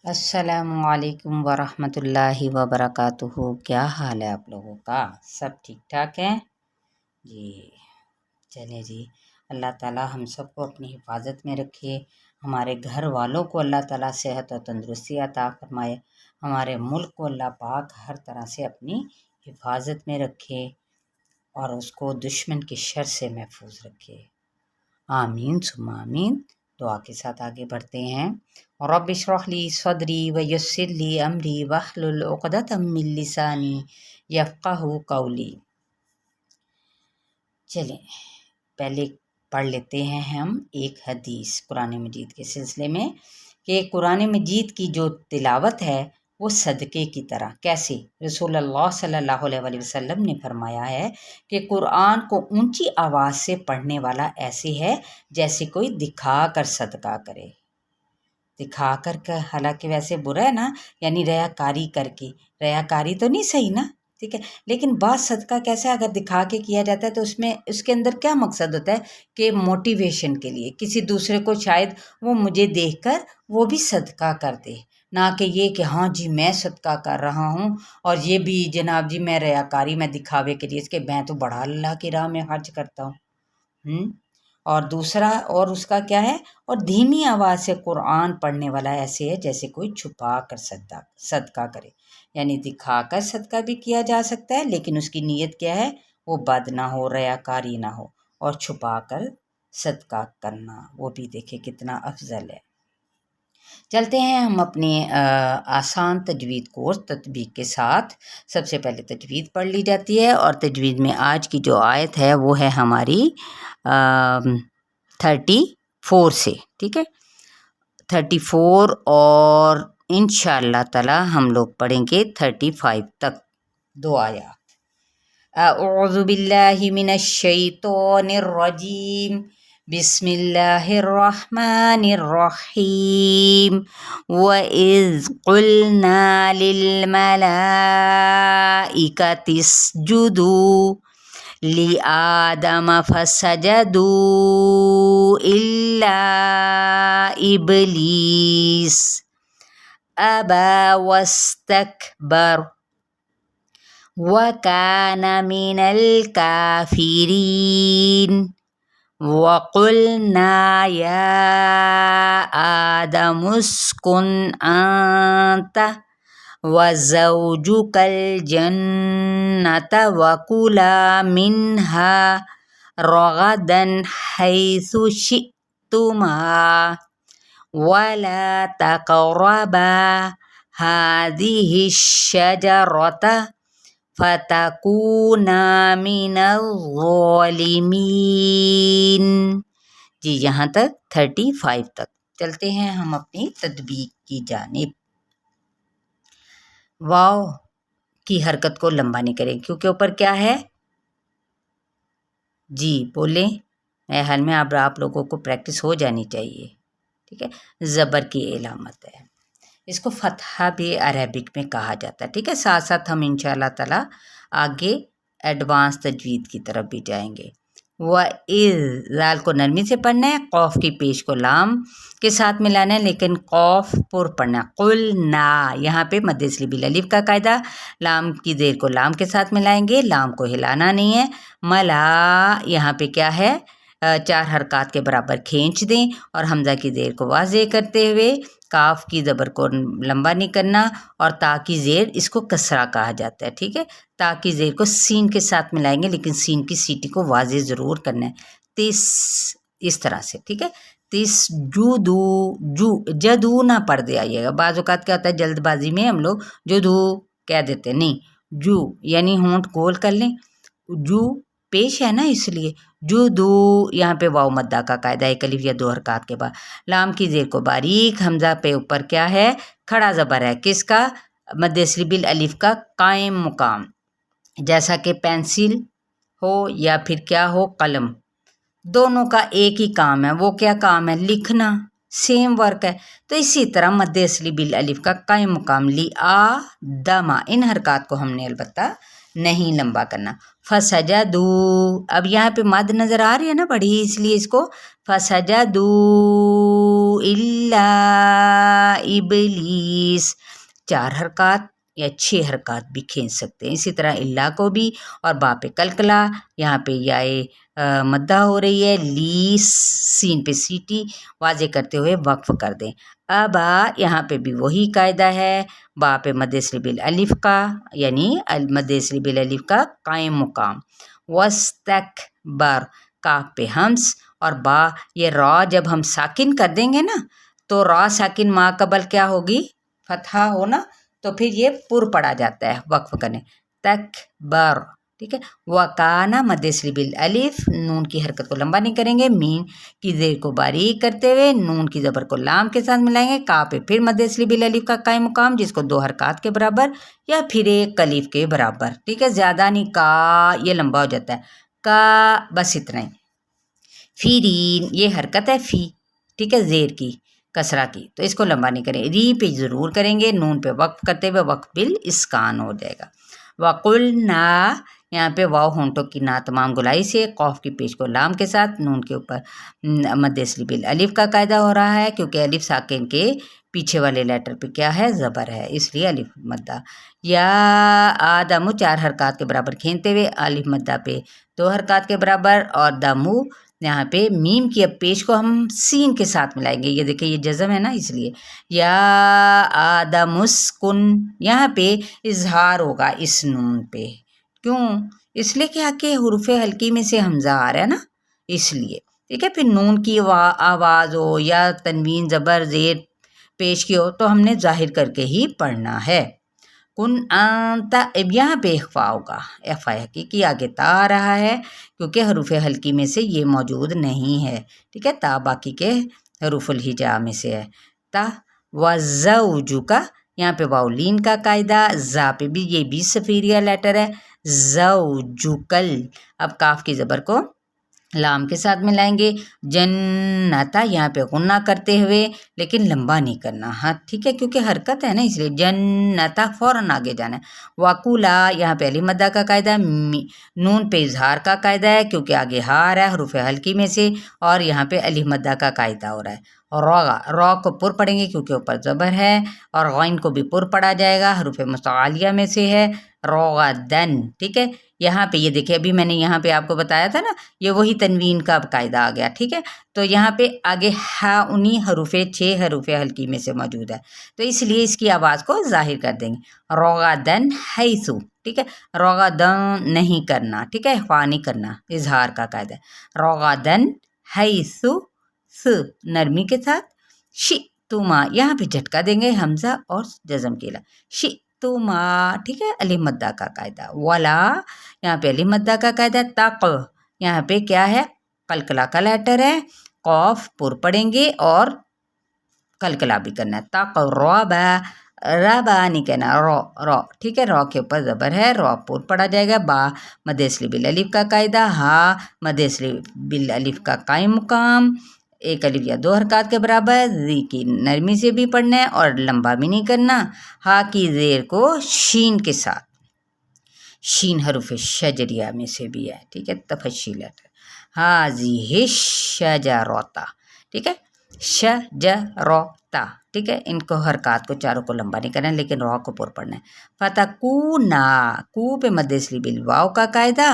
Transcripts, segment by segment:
السلام علیکم ورحمۃ اللہ وبرکاتہ۔ کیا حال ہے آپ لوگوں کا؟ سب ٹھیک ٹھاک ہیں جی؟ چلیں جی، اللہ تعالی ہم سب کو اپنی حفاظت میں رکھے، ہمارے گھر والوں کو اللہ تعالی صحت اور تندرستی عطا فرمائے، ہمارے ملک کو اللہ پاک ہر طرح سے اپنی حفاظت میں رکھے اور اس کو دشمن کی شر سے محفوظ رکھے، آمین ثم آمین۔ دعا کے ساتھ آگے بڑھتے ہیں۔ رب اشرح لی صدری ویسر لی امری واحلل عقدۃ من لسانی یفقہوا قولی۔ چلیں پہلے پڑھ لیتے ہیں ہم ایک حدیث قرآن مجید کے سلسلے میں، کہ قرآن مجید کی جو تلاوت ہے وہ صدقے کی طرح۔ کیسے؟ رسول اللہ صلی اللہ علیہ وآلہ وسلم نے فرمایا ہے کہ قرآن کو اونچی آواز سے پڑھنے والا ایسے ہے جیسے کوئی دکھا کر صدقہ کرے۔ دکھا کر حالانکہ ویسے برا ہے نا، یعنی ریاکاری کر کے، ریاکاری تو نہیں صحیح نا، ٹھیک ہے، لیکن بعض صدقہ کیسا اگر دکھا کے کیا جاتا ہے تو اس کے اندر کیا مقصد ہوتا ہے کہ موٹیویشن کے لیے، کسی دوسرے کو شاید وہ مجھے دیکھ کر وہ بھی صدقہ کر دے، نہ کہ یہ کہ ہاں جی میں صدقہ کر رہا ہوں اور یہ بھی جناب جی میں ریاکاری میں دکھاوے کے لیے، اس کے میں تو بڑا اللہ کی راہ میں خرچ کرتا ہوں۔ اور دوسرا اور اس کا کیا ہے؟ اور دھیمی آواز سے قرآن پڑھنے والا ایسے ہے جیسے کوئی چھپا کر صدقہ کرے، یعنی دکھا کر صدقہ بھی کیا جا سکتا ہے لیکن اس کی نیت کیا ہے؟ وہ بد نہ ہو، ریاکاری نہ ہو، اور چھپا کر صدقہ کرنا وہ بھی دیکھے کتنا افضل ہے۔ چلتے ہیں ہم اپنے آسان تجوید کورس تطبیق کے ساتھ۔ سب سے پہلے تجوید پڑھ لی جاتی ہے، اور تجوید میں آج کی جو آیت ہے وہ ہے ہماری 34 سے، ٹھیک ہے، 34، اور انشاءاللہ تعالی ہم لوگ پڑھیں گے 35 تک 2 آیات۔ اعوذ باللہ من الشیطان الرجیم، بسم اللہ الرحمن الرحیم۔ وَإِذْ قُلْنَا لِلْمَلَائِكَةِ اسْجُدُوا لِآدَمَ فَسَجَدُوا إِلَّا إِبْلِيسَ أَبَى وَاسْتَكْبَرَ وَكَانَ مِنَ الْكَافِرِينَ۔ وَقُلْنَا يَا آدَمُ اسْكُنْ أَنْتَ وَزَوْجُكَ الْجَنَّةَ وَكُلَا مِنْهَا رَغَدًا حَيْثُ شِئْتُمَا وَلَا تَقْرَبَا هَذِهِ الشَّجَرَةَ فَتَكُونَا مِنَ الظَّالِمِينَ۔ جی یہاں تک 35 تک۔ چلتے ہیں ہم اپنی تطبیق کی جانب۔ واو کی حرکت کو لمبا نہیں کریں کیونکہ اوپر کیا ہے؟ جی بولیں، میرے حال میں اب آپ لوگوں کو پریکٹس ہو جانی چاہیے، ٹھیک ہے، زبر کی علامت ہے، اس کو فتحہ بھی عربک میں کہا جاتا ہے، ٹھیک ہے۔ ساتھ ساتھ ہم انشاءاللہ تعالی آگے ایڈوانس تجوید کی طرف بھی جائیں گے۔ وَإِذْ، ذال کو نرمی سے پڑھنا ہے، قوف کی پیش کو لام کے ساتھ ملانا ہے لیکن قوف پر پڑھنا ہے۔ قُلْنَا، یہاں پہ مد سلبی الف کا قاعدہ، لام کی زیر کو لام کے ساتھ ملائیں گے، لام کو ہلانا نہیں ہے۔ ملا، یہاں پہ کیا ہے؟ 4 حرکات کے برابر کھینچ دیں اور حمزہ کی زیر کو واضح کرتے ہوئے کاف کی زبر کو لمبا نہیں کرنا، اور تا کی زیر اس کو کسرہ کہا جاتا ہے، ٹھیک ہے۔ تا کی زیر کو سین کے ساتھ ملائیں گے لیکن سین کی سیٹی کو واضح ضرور کرنا ہے، تیس، اس طرح سے، ٹھیک ہے۔ تیس جودو، جدو نہ پڑھ دے آئیے گا، بعض اوقات کیا ہوتا ہے جلد بازی میں ہم لوگ جدو کہہ دیتے ہیں، نہیں، جو یعنی ہونٹ گول کر لیں، جو پیش ہے نا اس لیے جدو، یہاں پہ واو مدہ کا قاعدہ، ایک الف یا 2 حرکات کے بعد لام کی زیر کو باریک، حمزہ پہ اوپر کیا ہے؟ کھڑا زبر ہے، کس کا؟ مد سلبی الف کا قائم مقام، جیسا کہ پینسل ہو یا پھر کیا ہو قلم، دونوں کا ایک ہی کام ہے، وہ کیا کام ہے؟ لکھنا، سیم ورک ہے۔ تو اسی طرح مد سلبی الف کا قائم مقام لِآدَمَ، ان حرکات کو ہم نے البتہ نہیں لمبا کرنا۔ فَسَجَدُوا، اب یہاں پہ مد نظر آ رہی ہے نا بڑی، اس لیے اس کو فَسَجَدُوا इल्ला इबलीस, 4 हरकत या 6 हरकत भी खींच सकते हैं। इसी तरह इल्ला को भी, और बा पे कलकला, यहाँ पे याए मद्दा हो रही है, लीस सीन पे सीटी वाजे करते हुए वक्फ कर दें। अब यहाँ पे भी वही कायदा है, बा पे मद्देसरी बिल अलिफ का, यानी मद्देसरी बिल अलिफ का कायम मुकाम, वस्तकबर काफ पे हम्स, और बा ये रॉ जब हम साकिन कर देंगे ना, तो रॉ साकिन मा कबल क्या होगी, फतहा हो ना, तो फिर ये पुर पड़ा जाता है वक्फ करने, तकबर, ठीक है। वकाना मद्देसरी बिल अलिफ, नून की हरकत को लंबा नहीं करेंगे, मीन की जेर को बारीक करते हुए नून की ज़बर को लाम के साथ मिलाएंगे, का पे फिर मद्देसरी बिल अलिफ का कायम मुकाम, जिसको 2 हरकत के बराबर या फिर 1 कलीफ के बराबर, ठीक है, ज़्यादा नहीं, का ये लंबा हो जाता है, का बस इतना ही। फीरीन ये हरकत है फी, ठीक है, जेर की कसरा की, तो इसको लंबा नहीं करें, री पे ज़रूर करेंगे, नून पे वक्फ करते हुए वक्फ बिल इस्कान हो जाएगा। वकुल ना, यहाँ पे वाव होंठों की ना तमाम गुलाई से, कौफ की पेश को लाम के साथ, नून के ऊपर मद्देसरी बिल अलिफ का कायदा हो रहा है, क्योंकि अलिफ साकिन के पीछे वाले लेटर पे क्या है, ज़बर है, इसलिए अलिफ मद्दा। या आदमु 4 हरकत के बराबर खींचते हुए, अलिफ मद्दा पे 2 हरकत के बराबर, और दमु यहाँ पे मीम की अब पेश को हम सीन के साथ मिलाएंगे, ये देखिए ये जज़म है ना, इसलिए या आदमुस्कुन, यहाँ पे इजहार होगा इस नून पे, क्यों, इसलिए क्या कि हुरूफ हल्की में से हमज़ा आ रहा है ना, इसलिए, ठीक है। फिर नून की आवाज़ हो या तनवीन ज़बर ज़ेर पेश की हो, तो हमने जाहिर करके ही पढ़ना है। कुन आंता, अब यहाँ पे इख्फा होगा, इख्फा हकीकी आगे ता आ रहा है, क्योंकि हरूफ हल्की में से ये मौजूद नहीं है, ठीक है, ता बाकी के हरूफुल हिजा में से है। ता वज़ौजु का, यहाँ पे वाउलीन का कायदा, जा पे भी ये भी सफीरिया लेटर है, ज़ौजुकल, अब काफ की ज़बर को लाम के साथ मिलाएंगे, जन्नता यहाँ पे गुन्ना करते हुए, लेकिन लंबा नहीं करना, हाँ ठीक है, क्योंकि हरकत है ना, इसलिए जन्नता फ़ौरन आगे जाना है। वाकुला यहाँ पे अली मद्दा का कायदा, नून पे इजहार का कायदा है, क्योंकि आगे हार है हरूफ हल्की में से, और यहाँ पे अली मद्दा का कायदा हो रहा है। और रॉ को पुर पढ़ेंगे क्योंकि ऊपर ज़बर है, और गैन को भी पुर पढ़ा जाएगा, हरूफ मुस्तआलिया में से है, रोगदन, ठीक है। यहाँ पे ये देखिए, अभी मैंने यहाँ पे आपको बताया था ना, ये वही तनवीन का कायदा आ गया, ठीक है। तो यहाँ पे आगे हा उन्हीं हरूफे 6 हरूफे हल्की में से मौजूद है, तो इसलिए इसकी आवाज़ को जाहिर कर देंगे, रोगादन हैसु, ठीक है, रोगादन नहीं करना, ठीक है, ख्वा नहीं करना, इजहार का कायदा, रोगादन हैसु, स नरमी के साथ, शि तुमा यहाँ पे झटका देंगे हमजा और जज़म केला, शि तुमा, ठीक है, अली मद्दा का कायदा। वला यहाँ पे अली मद्दा का कायदा, तक यहाँ पे क्या है, कलकला का लेटर है, कौफ पुर पढ़ेंगे और कलकला भी करना है, तक रौबा, रबा नहीं कहना, रॉ, ठीक है, रॉ के ऊपर ज़बर है, रॉ पुर पढ़ा जाएगा। बा मद्देसरी बिल अलिफ का कायदा, हा मद्देसरी बिल अलिफ का कायम मुकाम, 1 अलिफ या 2 हरकत के बराबर, जी की नरमी से भी पढ़ना है और लंबा भी नहीं करना। हा की ज़ेर को शीन के साथ, शीन हरूफ शजरिया में से भी है, ठीक है, तफशी लेटर, हाज़िहि शजरता, ठीक है, शजरता, ठीक है, इनको हरकत को चारों को लंबा नहीं करना है, लेकिन रॉ को पुर पढ़ना है। फतकूना, कू पे मद्देसरी बिल वाव का कायदा,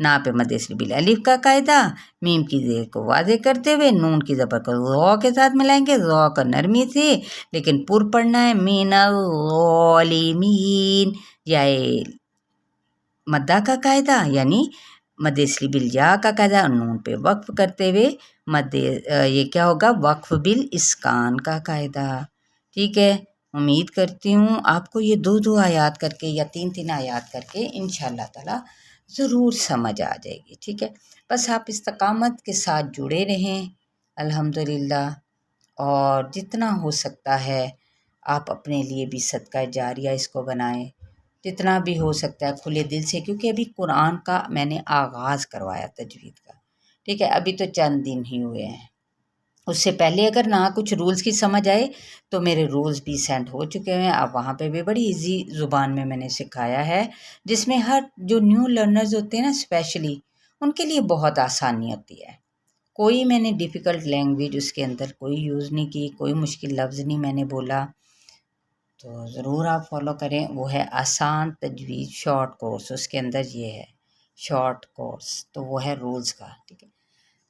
ना पे मद्देसरी बिल अलिफ का कायदा, मीम की ज़ेर को वाज़े करते हुए नून की ज़बर को रॉ के साथ मिलाएंगे, रॉ का नरमी से लेकिन पुर पढ़ना है, मिनल ज़ालिमीन, या मद्दा का कायदा, यानी मद्देसरी बिल या का कायदा, नून पे वक्फ करते हुए मद्दे ये क्या होगा, वक्फ बिल इस्कान का कायदा, ठीक है। उम्मीद करती हूँ आपको ये 2-2 आयात करके या 3-3 आयात करके इंशाअल्लाह ताला ज़रूर समझ आ जाएगी, ठीक है। बस आप इस्तकामत के साथ जुड़े रहें अल्हम्दुलिल्लाह, और जितना हो सकता है आप अपने लिए भी सदका जारिया इसको बनाएं, जितना भी हो सकता है खुले दिल से, क्योंकि अभी कुरान का मैंने आगाज़ करवाया तजवीद का, ठीक है, अभी तो चंद दिन ही हुए हैं। उससे पहले अगर ना कुछ रूल्स की समझ आए तो मेरे रूल्स भी सेंड हो चुके हैं, अब वहाँ पे भी बड़ी इजी ज़ुबान में मैंने सिखाया है, जिसमें हर जो न्यू लर्नर्स होते हैं ना, स्पेशली उनके लिए बहुत आसानी होती है। کوئی میں نے ڈیفیکلٹ لینگویج اس کے اندر کوئی یوز نہیں کی، کوئی مشکل لفظ نہیں میں نے بولا، تو ضرور آپ فالو کریں۔ وہ ہے آسان تجوید شارٹ کورس، اس کے اندر یہ ہے شارٹ کورس، تو وہ ہے رولز کا، ٹھیک ہے۔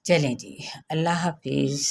چلیں جی، اللہ حافظ۔